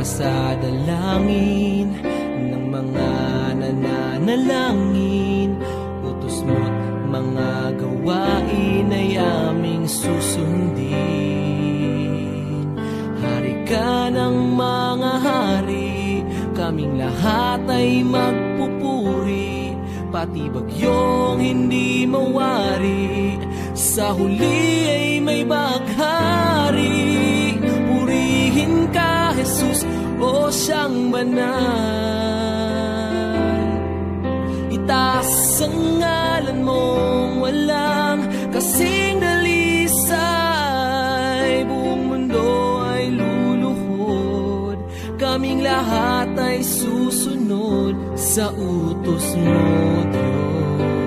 sa dalangin ng mga nananalangin. Utos mo't mga gawain ay aming susundin. Hari ka ng mga hari, kaming lahat ay magpupuri. Pati bagyong hindi mawari, sa huli ay may baghari. Purihin ka, Jesus, o siyang banal. Itaas ang ngalan mong walang kasing dalisay. Buong mundo ay luluhod, kaming lahat ay susunod sa utos mo, Diyos.